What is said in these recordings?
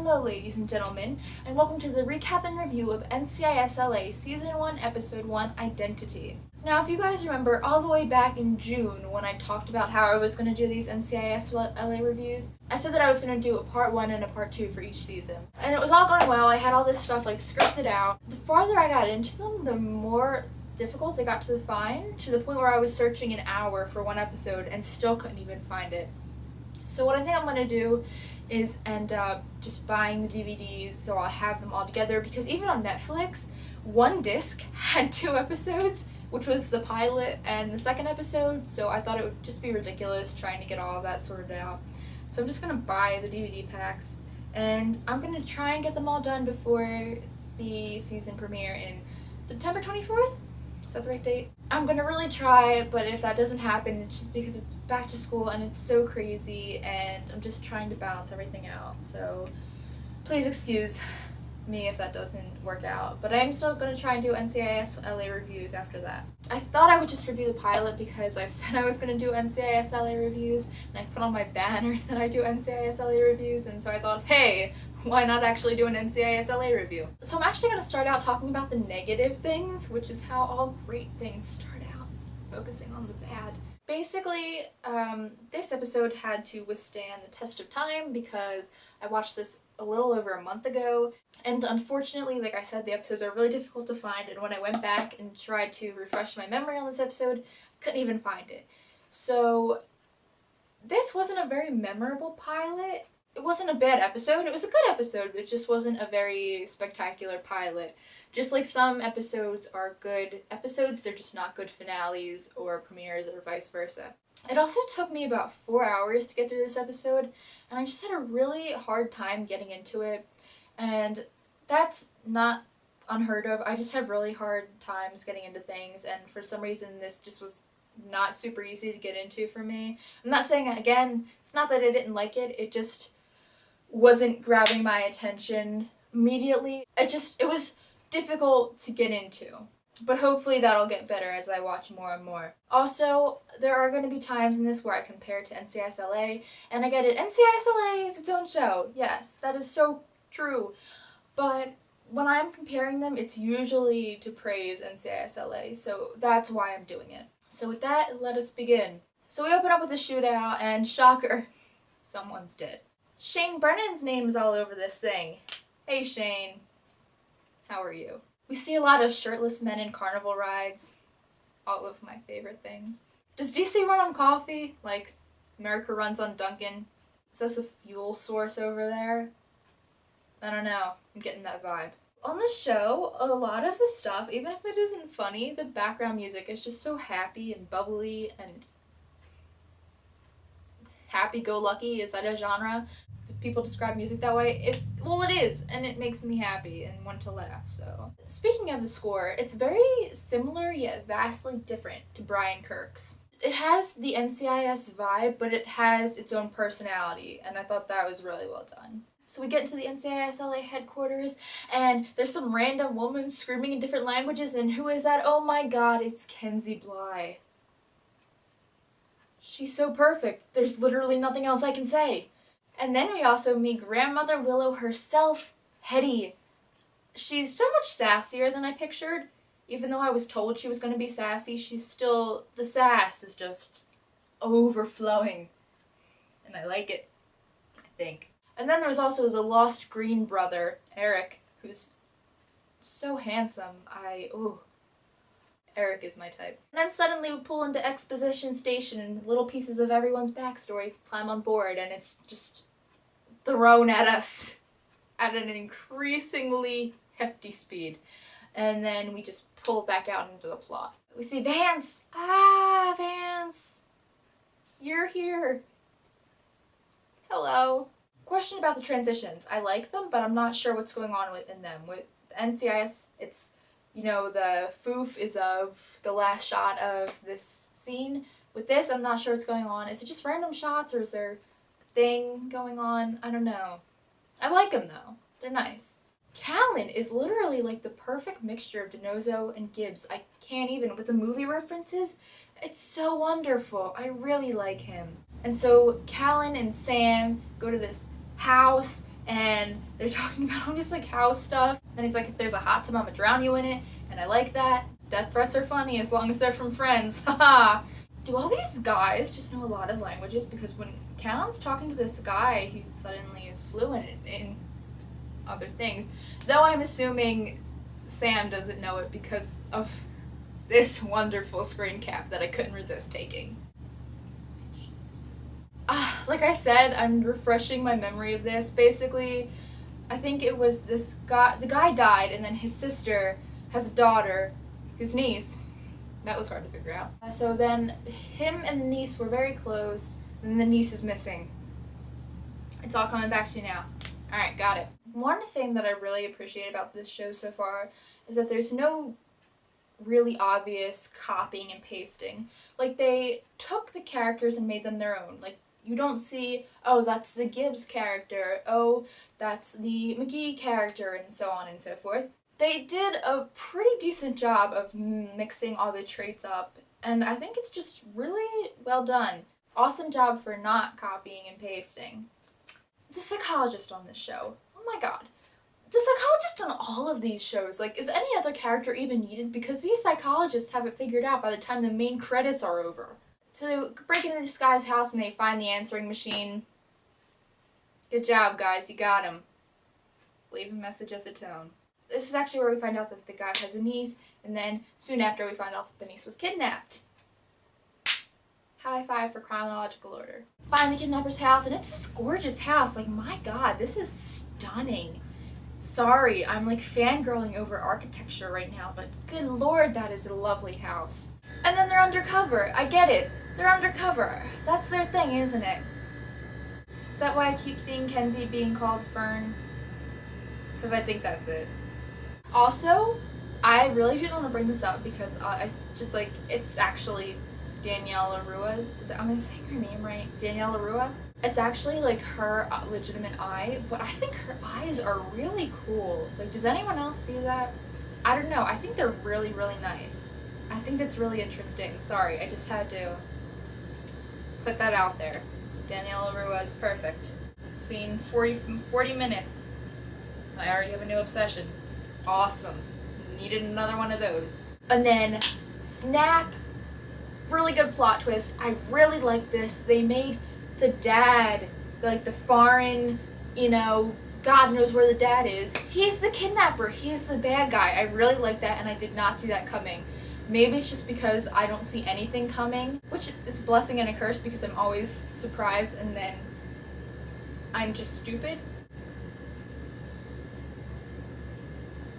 Hello ladies and gentlemen, and welcome to the recap and review of NCIS LA Season 1, Episode 1, Identity. Now, if you guys remember all the way back in June when I talked about how I was going to do these NCIS LA reviews, I said that I was going to do a part 1 and a part 2 for each season. And it was all going well. I had all this stuff scripted out. The farther I got into them, the more difficult they got to find, to the point where I was searching an hour for one episode and still couldn't even find it. So what I think I'm going to do is end up just buying the DVDs so I'll have them all together, because even on Netflix, one disc had 2 episodes, which was the pilot and the second episode, so I thought it would just be ridiculous trying to get all of that sorted out. So I'm just going to buy the DVD packs, and I'm going to try and get them all done before the season premiere in September 24th? Is that the right date? I'm gonna really try, but if that doesn't happen, it's just because it's back to school and it's so crazy and I'm just trying to balance everything out. So please excuse me if that doesn't work out. But I'm still gonna try and do NCIS LA reviews after that. I thought I would just review the pilot because I said I was gonna do NCIS LA reviews, and I put on my banner that I do NCIS LA reviews, and so I thought, hey, why not actually do an NCIS LA review? So I'm actually going to start out talking about the negative things, which is how all great things start out, focusing on the bad. Basically, this episode had to withstand the test of time because I watched this a little over a month ago, and unfortunately, like I said, the episodes are really difficult to find, and when I went back and tried to refresh my memory on this episode, I couldn't even find it. So this wasn't a very memorable pilot. It wasn't a bad episode, it was a good episode, it just wasn't a very spectacular pilot. Just like some episodes are good episodes, they're just not good finales or premieres or vice versa. It also took me about 4 hours to get through this episode, and I just had a really hard time getting into it, and that's not unheard of. I just have really hard times getting into things, and for some reason this just was not super easy to get into for me. I'm not saying, again, it's not that I didn't like it, it just wasn't grabbing my attention immediately. It was difficult to get into. But hopefully that'll get better as I watch more and more. Also, there are going to be times in this where I compare it to NCIS LA, and I get it, NCIS LA is its own show. Yes, that is so true. But when I'm comparing them, it's usually to praise NCIS LA, so that's why I'm doing it. So with that, let us begin. So we open up with a shootout, and shocker, someone's dead. Shane Brennan's name is all over this thing. Hey Shane, how are you? We see a lot of shirtless men in carnival rides. All of my favorite things. Does DC run on coffee? Like America runs on Dunkin'? Is this a fuel source over there? I don't know. I'm getting that vibe. On the show, a lot of the stuff, even if it isn't funny, the background music is just so happy and bubbly and happy-go-lucky. Is that a genre? Do people describe music that way? Well, it is, and it makes me happy and want to laugh, so. Speaking of the score, it's very similar yet vastly different to Brian Kirk's. It has the NCIS vibe, but it has its own personality, and I thought that was really well done. So we get into the NCIS LA headquarters, and there's some random woman screaming in different languages, and who is that? Oh my god, it's Kenzie Bly. She's so perfect. There's literally nothing else I can say. And then we also meet Grandmother Willow herself, Hetty. She's so much sassier than I pictured. Even though I was told she was going to be sassy, the sass is just overflowing. And I like it, I think. And then there's also the lost green brother, Eric, who's so handsome. Eric is my type. And then suddenly we pull into Exposition Station and little pieces of everyone's backstory climb on board, and it's just thrown at us at an increasingly hefty speed. And then we just pull back out into the plot. We see Vance! Ah, Vance! You're here! Hello. Question about the transitions. I like them, but I'm not sure what's going on in them. With NCIS, it's, the foof is of the last shot of this scene. With this, I'm not sure what's going on. Is it just random shots, or is there a thing going on? I don't know. I like them, though. They're nice. Callan is literally like the perfect mixture of DiNozzo and Gibbs. I can't even. With the movie references, it's so wonderful. I really like him. And so Callan and Sam go to this house, and They're talking about all this like house stuff. And he's like, if there's a hot tub, I'ma drown you in it. And I like that. Death threats are funny as long as they're from friends. Haha. Do all these guys just know a lot of languages? Because when Callan's talking to this guy, he suddenly is fluent in other things. Though I'm assuming Sam doesn't know it because of this wonderful screen cap that I couldn't resist taking. Like I said, I'm refreshing my memory of this. Basically, I think it was this guy, the guy died, and then his sister has a daughter, his niece. That was hard to figure out. So then him and the niece were very close, and the niece is missing. It's all coming back to you now. Alright, got it. One thing that I really appreciate about this show so far is that there's no really obvious copying and pasting. Like, they took the characters and made them their own. Like, you don't see, oh, that's the Gibbs character, oh, that's the McGee character, and so on and so forth. They did a pretty decent job of mixing all the traits up, and I think it's just really well done. Awesome job for not copying and pasting. The psychologist on this show, oh my god. The psychologist on all of these shows, like, is any other character even needed? Because these psychologists have it figured out by the time the main credits are over. So, break into this guy's house and they find the answering machine. Good job, guys, you got him. Leave a message at the tone. This is actually where we find out that the guy has a niece, and then soon after we find out that the niece was kidnapped. High five for chronological order. Find the kidnapper's house, and it's this gorgeous house. Like, my god, this is stunning. Sorry, I'm like fangirling over architecture right now, but good lord, that is a lovely house. And then they're undercover. I get it. They're undercover. That's their thing, isn't it? Is that why I keep seeing Kenzie being called Fern? Because I think that's it. Also, I really didn't want to bring this up because I just like, it's actually Danielle Arua's, am I saying her name right? Danielle Arua? It's actually like her legitimate eye, but I think her eyes are really cool. Like, does anyone else see that? I don't know, I think they're really, really nice. I think that's really interesting. Sorry, I just had to put that out there. Danielle Arua is perfect. I've seen 40 minutes. I already have a new obsession. Awesome. Needed another one of those. And then, snap! Really good plot twist. I really like this. They made the dad, like the foreign, you know, God knows where the dad is. He's the kidnapper. He's the bad guy. I really like that, and I did not see that coming. Maybe it's just because I don't see anything coming, which is a blessing and a curse because I'm always surprised and then I'm just stupid.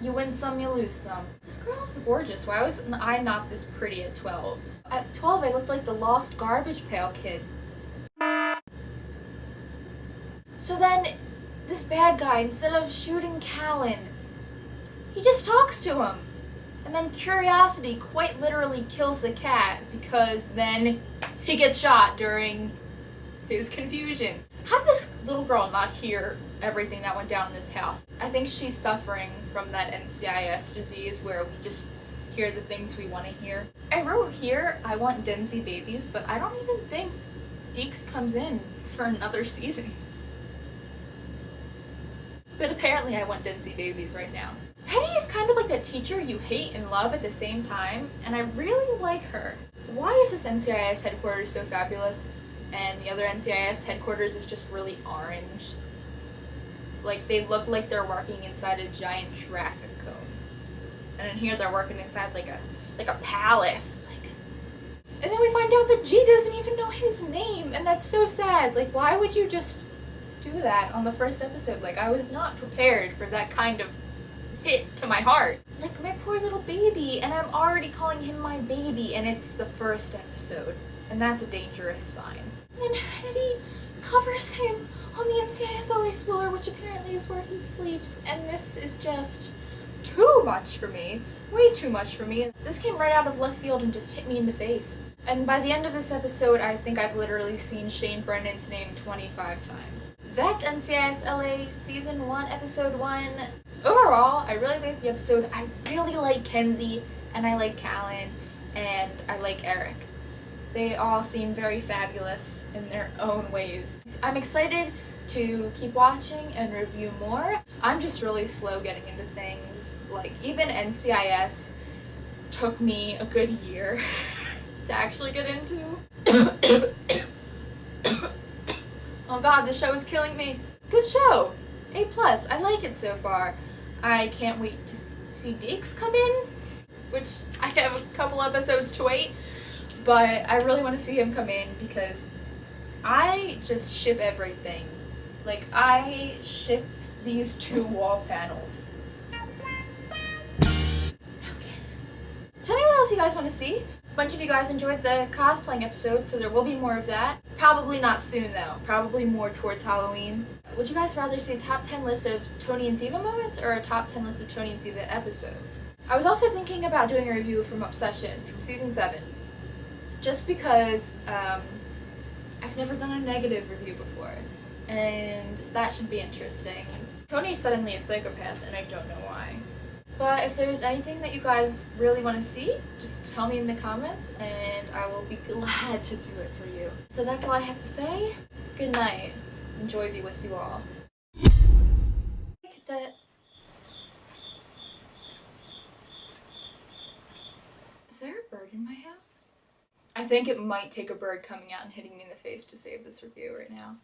You win some, you lose some. This girl is gorgeous. Why was I not this pretty at 12? At 12, I looked like the lost garbage pail kid. So then, this bad guy, instead of shooting Callan, he just talks to him. And then curiosity quite literally kills the cat because then he gets shot during his confusion. How did this little girl not hear everything that went down in this house? I think she's suffering from that NCIS disease where we just hear the things we want to hear. I wrote here, I want Denzi babies, but I don't even think Deeks comes in for another season. But apparently I want Denzi babies right now. Hetty is kind of like that teacher you hate and love at the same time, and I really like her. Why is this NCIS headquarters so fabulous, and the other NCIS headquarters is just really orange? Like, they look like they're working inside a giant traffic cone. And in here they're working inside like a palace. And then we find out that G doesn't even know his name, and that's so sad. Like, why would you just do that on the first episode? Like, I was not prepared for that kind of hit to my heart. Like, my poor little baby, and I'm already calling him my baby, and it's the first episode. And that's a dangerous sign. And then Hetty covers him on the NCIS LA floor, which apparently is where he sleeps, and this is just too much for me. Way too much for me. This came right out of left field and just hit me in the face. And by the end of this episode, I think I've literally seen Shane Brennan's name 25 times. That's NCIS LA Season 1, Episode 1. Overall, I really like the episode. I really like Kenzie, and I like Callan, and I like Eric. They all seem very fabulous in their own ways. I'm excited to keep watching and review more. I'm just really slow getting into things. Like, even NCIS took me a good year to actually get into. Oh god, this show is killing me. Good show! A+, I like it so far. I can't wait to see Deeks come in, which I have a couple episodes to wait, but I really want to see him come in because I just ship everything. Like, I ship these 2 wall panels. Now kiss. Tell me what else you guys want to see. A bunch of you guys enjoyed the cosplaying episode, so there will be more of that. Probably not soon though. Probably more towards Halloween. Would you guys rather see a top 10 list of Tony and Ziva moments or a top 10 list of Tony and Ziva episodes? I was also thinking about doing a review from Obsession from season 7. Just because I've never done a negative review before. And that should be interesting. Tony's suddenly a psychopath and I don't know why. But if there's anything that you guys really want to see, just tell me in the comments and I will be glad to do it for you. So that's all I have to say. Good night. Enjoy to be with you all. Look at that. Is there a bird in my house? I think it might take a bird coming out and hitting me in the face to save this review right now.